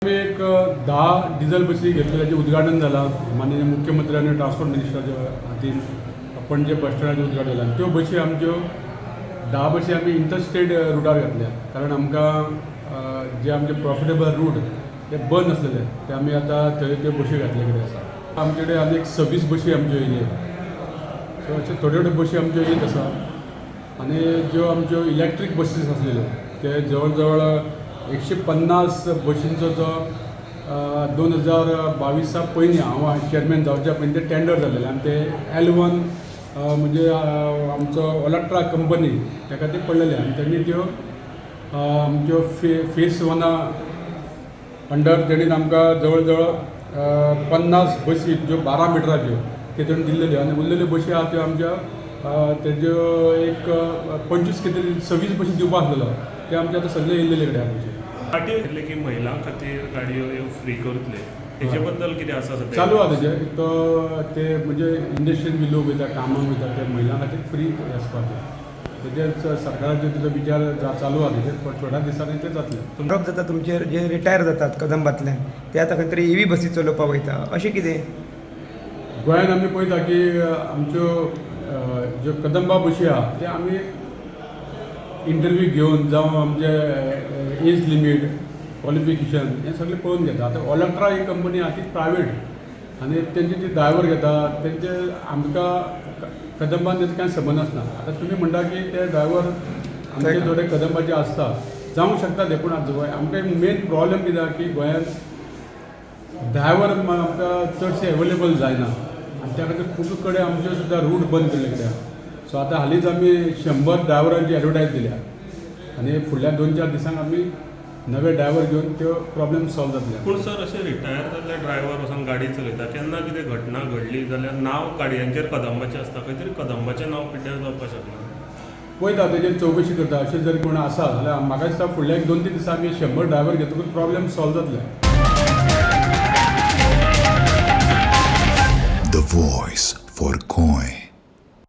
आम्ही एक 10 डिझेल बसी घेतलेल्याचे उद्घाटन झाला. माननीय मुख्यमंत्र्यांनी ट्रान्सपोर्ट मिनिस्टराच्या हातीन आपण जे बस स्टँडाचें उद्घाटन झालं त्यो बसी आमच्यो 10 बसी आमी इंटरस्टेट रुटार घातल्या. कारण आमकां जे आमचे प्रॉफिटेबल रूट ते बंद आसलेले ते आमी आतां थंय त्यो बसी घातले कितें आसा. आमचे कडेन आनी एक 26 बसी आमच्यो येयले. सो अशे थोड्यो थोड्यो बसी आमच्यो येत आसा. आनी ज्यो आमच्यो इलेक्ट्रीक बसीस आसलेल्यो ते जवळ जवळ 150 बसींचो जो 2022 पयलीं हांव चेअरमॅन जावच्या पयलीं ते टेंडर जाल्लेले आनी ते L1 म्हणजे आमचो ओलाट्रा कंपनी ताका ते पडलेले आनी तेणी त्यो आमच्यो फेस 1 अंडर तेणीन आमकां जवळ जवळ 50 बसी ज्यो 12 मिटराच्यो ते तेणेन दिल्लेल्यो आनी उरलेल्यो बसी आहा त्यो आमच्या तेज्यो एक 25 कितें 26 बसी दिवपा आसलेलो ते आमचे आतां सगळे येयल्लेले कडेन आहा बसी. पार्टी म्हटले की महिलां खातीर गाडयो फ्री करतले तेजे बद्दल कितें आसा सध्या चालू आहा तेजे तो ते म्हणजे इंडस्ट्रीन बी लोक वयता कामाक वयता ते महिलां खातीर फ्री आसपाक तेजे सरकाराचो तेजो विचार चालू आहा तेजे थोड्या दिसांनी ते जातले. ड्रॉप जाता तुमचे जे रिटायर जातात कदंबातले ते आतां खंय तरी EV बसी चलोवपाक वयता अशें कितें गोंयांत आमी पळयता की आमच्यो ज्यो कदंबा बसी आहा ते आमी इंटरव्यू घेवन जावं आमचे एज लिमीट क्वॉलिफिकेशन हें सगळें पळोवन घेता. आतां ओलाट्रा ही कंपनी आहा ती प्रायवेट आनी तेंचे जे ड्रायव्हर घेता तेंचे आमकां कदंबान तेजो कांय संबंद आसना. आतां तुमी म्हणटा की ते ड्रायव्हर आमचे थोडे कदंबाचे आसता जावंक शकता ते पूण आमकां मेन प्रॉब्लेम कितें आहा की गोंयांत ड्रायव्हर आमकां चडशे अवेलेबल जायना आनी त्या खातीर खूब कडेन आमच्यो सुद्दां रूट बंद केल्ले कडेन आहा. सो आतां हालींच आमी 100 ड्रायव्हरांची एडवर्टायज दिल्या आनी फुडल्या 2-4 दिसांक आमी नवे ड्रायव्हर घेवन त्यो प्रॉब्लेम सॉल्व जातले. पूण सर अशे रिटायर जाल्ले ड्रायव्हर वचून गाडी चलयता केन्ना कितें घटना घडली जाल्यार नांव गाडयांचेर कदंबाचें आसता खंय तरी कदंबाचें नांव पिड्ड्यार जावपाक शकना. पळयता तेजेर चवकशी करता. अशें जर कोण आसा जाल्यार म्हाका दिसता फुडल्या 1-2-3 दिसांनी 100 ड्रायव्हर घेतकूच प्रॉब्लेम सॉल्व जातले.